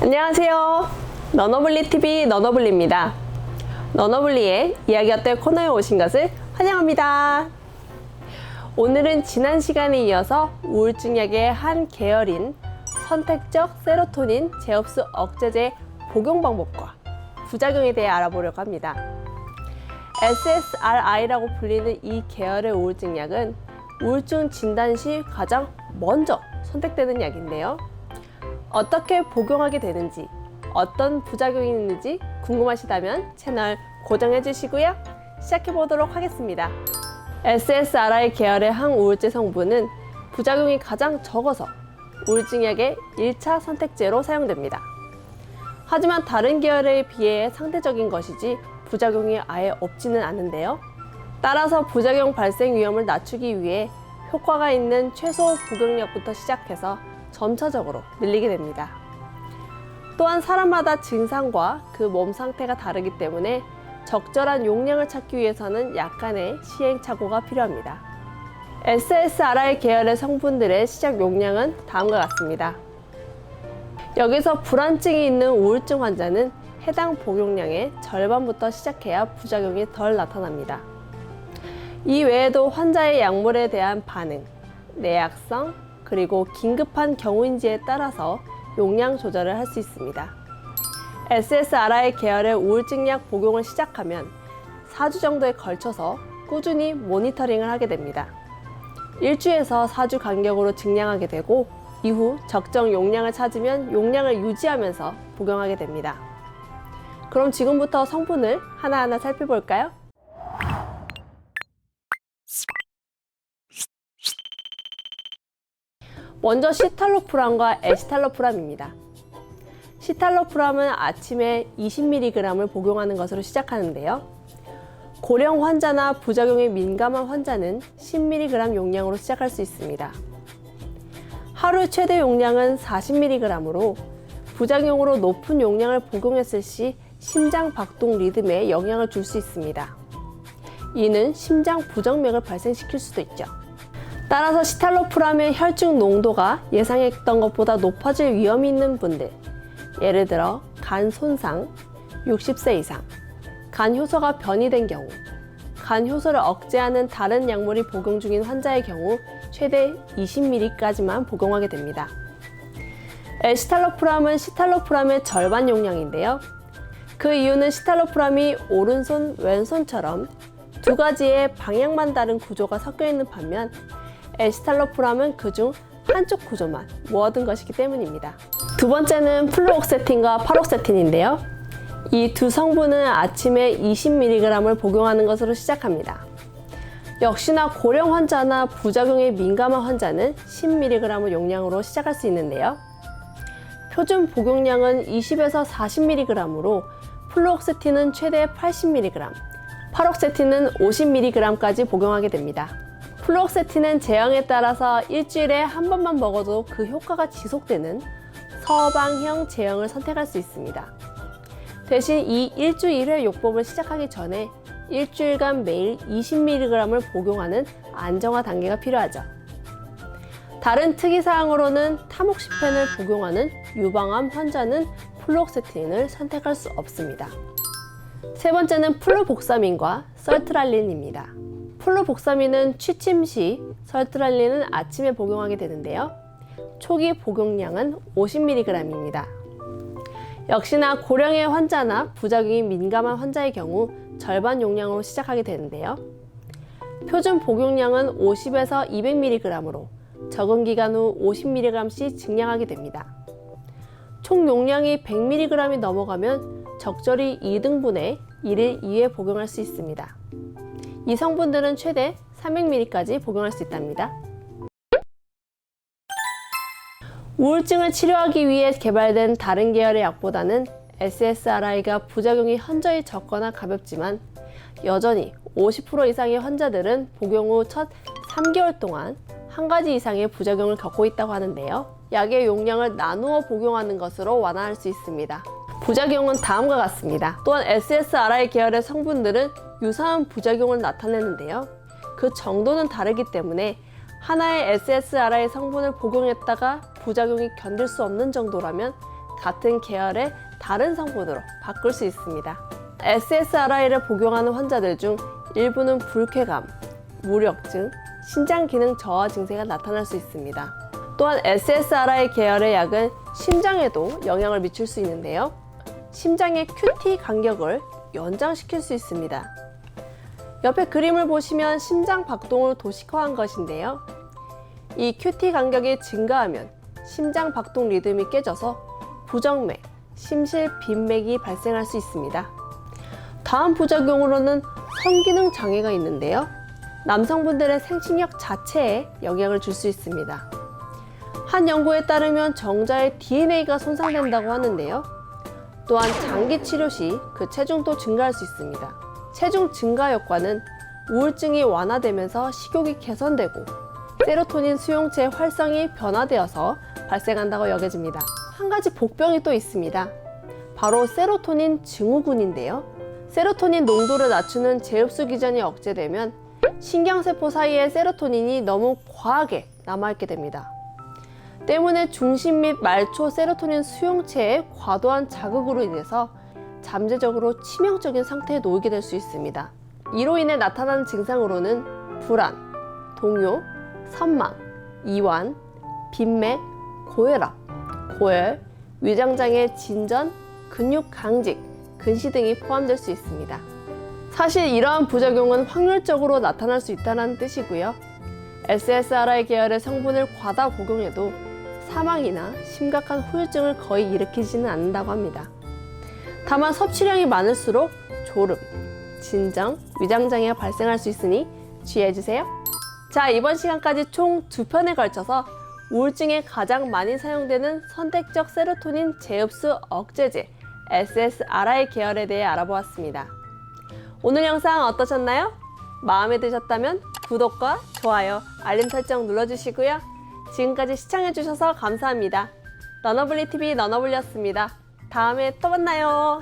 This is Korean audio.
안녕하세요. 너너블리TV 너너블리입니다. 너너블리의 이야기 어때 코너에 오신 것을 환영합니다. 오늘은 지난 시간에 이어서 우울증 약의 한 계열인 선택적 세로토닌 제흡수 억제제 복용 방법과 부작용에 대해 알아보려고 합니다. SSRI라고 불리는 이 계열의 우울증 약은 우울증 진단 시 가장 먼저 선택되는 약인데요. 어떻게 복용하게 되는지, 어떤 부작용이 있는지 궁금하시다면 채널 고정해 주시고요. 시작해 보도록 하겠습니다. SSRI 계열의 항우울제 성분은 부작용이 가장 적어서 우울증 약의 1차 선택제로 사용됩니다. 하지만 다른 계열에 비해 상대적인 것이지 부작용이 아예 없지는 않은데요. 따라서 부작용 발생 위험을 낮추기 위해 효과가 있는 최소 복용량부터 시작해서 점차적으로 늘리게 됩니다. 또한 사람마다 증상과 그 몸 상태가 다르기 때문에 적절한 용량을 찾기 위해서는 약간의 시행착오가 필요합니다. SSRI 계열의 성분들의 시작 용량은 다음과 같습니다. 여기서 불안증이 있는 우울증 환자는 해당 복용량의 절반부터 시작해야 부작용이 덜 나타납니다. 이 외에도 환자의 약물에 대한 반응, 내약성, 그리고 긴급한 경우인지에 따라서 용량 조절을 할 수 있습니다. SSRI 계열의 우울증 약 복용을 시작하면 4주 정도에 걸쳐서 꾸준히 모니터링을 하게 됩니다. 1주에서 4주 간격으로 증량하게 되고 이후 적정 용량을 찾으면 용량을 유지하면서 복용하게 됩니다. 그럼 지금부터 성분을 하나하나 살펴볼까요? 먼저 시탈로프람과 에시탈로프람입니다. 시탈로프람은 아침에 20mg을 복용하는 것으로 시작하는데요. 고령 환자나 부작용에 민감한 환자는 10mg 용량으로 시작할 수 있습니다. 하루 최대 용량은 40mg으로 부작용으로 높은 용량을 복용했을 시 심장 박동 리듬에 영향을 줄 수 있습니다. 이는 심장 부정맥을 발생시킬 수도 있죠. 따라서 시탈로프람의 혈중 농도가 예상했던 것보다 높아질 위험이 있는 분들, 예를 들어 간 손상, 60세 이상, 간 효소가 변이된 경우, 간 효소를 억제하는 다른 약물이 복용 중인 환자의 경우 최대 20mg까지만 복용하게 됩니다. 에시탈로프람은 시탈로프람의 절반 용량인데요. 그 이유는 시탈로프람이 오른손, 왼손처럼 두 가지의 방향만 다른 구조가 섞여 있는 반면 에시탈로프람은 그중 한쪽 구조만 모아둔 것이기 때문입니다. 두 번째는 플루옥세틴과 파록세틴인데요. 이 두 성분은 아침에 20mg을 복용하는 것으로 시작합니다. 역시나 고령 환자나 부작용에 민감한 환자는 10mg 용량으로 시작할 수 있는데요. 표준 복용량은 20에서 40mg으로 플루옥세틴은 최대 80mg, 파록세틴은 50mg까지 복용하게 됩니다. 플루옥세틴은 제형에 따라서 일주일에 한 번만 먹어도 그 효과가 지속되는 서방형 제형을 선택할 수 있습니다. 대신 이 일주 1회 요법을 시작하기 전에 일주일간 매일 20mg을 복용하는 안정화 단계가 필요하죠. 다른 특이사항으로는 타목시펜을 복용하는 유방암 환자는 플루옥세틴을 선택할 수 없습니다. 세 번째는 플루복사민과 설트랄린입니다. 플루복사민은 취침 시, 설트랄린은 아침에 복용하게 되는데요. 초기 복용량은 50mg입니다. 역시나 고령의 환자나 부작용이 민감한 환자의 경우 절반 용량으로 시작하게 되는데요. 표준 복용량은 50에서 200mg으로 적응 기간 후 50mg씩 증량하게 됩니다. 총 용량이 100mg이 넘어가면 적절히 2등분해 1일 2회 복용할 수 있습니다. 이 성분들은 최대 300mg까지 복용할 수 있답니다. 우울증을 치료하기 위해 개발된 다른 계열의 약보다는 SSRI가 부작용이 현저히 적거나 가볍지만 여전히 50% 이상의 환자들은 복용 후 첫 3개월 동안 한 가지 이상의 부작용을 겪고 있다고 하는데요. 약의 용량을 나누어 복용하는 것으로 완화할 수 있습니다. 부작용은 다음과 같습니다. 또한 SSRI 계열의 성분들은 유사한 부작용을 나타내는데요. 그 정도는 다르기 때문에 하나의 SSRI 성분을 복용했다가 부작용이 견딜 수 없는 정도라면 같은 계열의 다른 성분으로 바꿀 수 있습니다. SSRI를 복용하는 환자들 중 일부는 불쾌감, 무력증, 신장 기능 저하 증세가 나타날 수 있습니다. 또한 SSRI 계열의 약은 심장에도 영향을 미칠 수 있는데요. 심장의 QT 간격을 연장시킬 수 있습니다. 옆에 그림을 보시면 심장 박동을 도식화한 것인데요. 이 QT 간격이 증가하면 심장 박동 리듬이 깨져서 부정맥, 심실 빈맥이 발생할 수 있습니다. 다음 부작용으로는 성기능 장애가 있는데요. 남성분들의 생식력 자체에 영향을 줄 수 있습니다. 한 연구에 따르면 정자의 DNA가 손상된다고 하는데요. 또한 장기 치료 시 그 체중도 증가할 수 있습니다. 체중 증가 효과는 우울증이 완화되면서 식욕이 개선되고 세로토닌 수용체의 활성이 변화되어서 발생한다고 여겨집니다. 한 가지 복병이 또 있습니다. 바로 세로토닌 증후군인데요. 세로토닌 농도를 낮추는 재흡수 기전이 억제되면 신경세포 사이에 세로토닌이 너무 과하게 남아있게 됩니다. 때문에 중심 및 말초 세로토닌 수용체의 과도한 자극으로 인해서 잠재적으로 치명적인 상태에 놓이게 될 수 있습니다. 이로 인해 나타나는 증상으로는 불안, 동요, 선망, 이완, 빈맥, 고혈압, 고열, 위장장애 진전, 근육 강직, 근시 등이 포함될 수 있습니다. 사실 이러한 부작용은 확률적으로 나타날 수 있다는 뜻이고요. SSRI 계열의 성분을 과다 복용해도 사망이나 심각한 후유증을 거의 일으키지는 않는다고 합니다. 다만 섭취량이 많을수록 졸음, 진정, 위장장애가 발생할 수 있으니 주의해주세요. 자, 이번 시간까지 총 2편에 걸쳐서 우울증에 가장 많이 사용되는 선택적 세로토닌 재흡수 억제제 SSRI 계열에 대해 알아보았습니다. 오늘 영상 어떠셨나요? 마음에 드셨다면 구독과 좋아요, 알림 설정 눌러주시고요. 지금까지 시청해주셔서 감사합니다. 러너블리TV 러너블리였습니다. 다음에 또 만나요.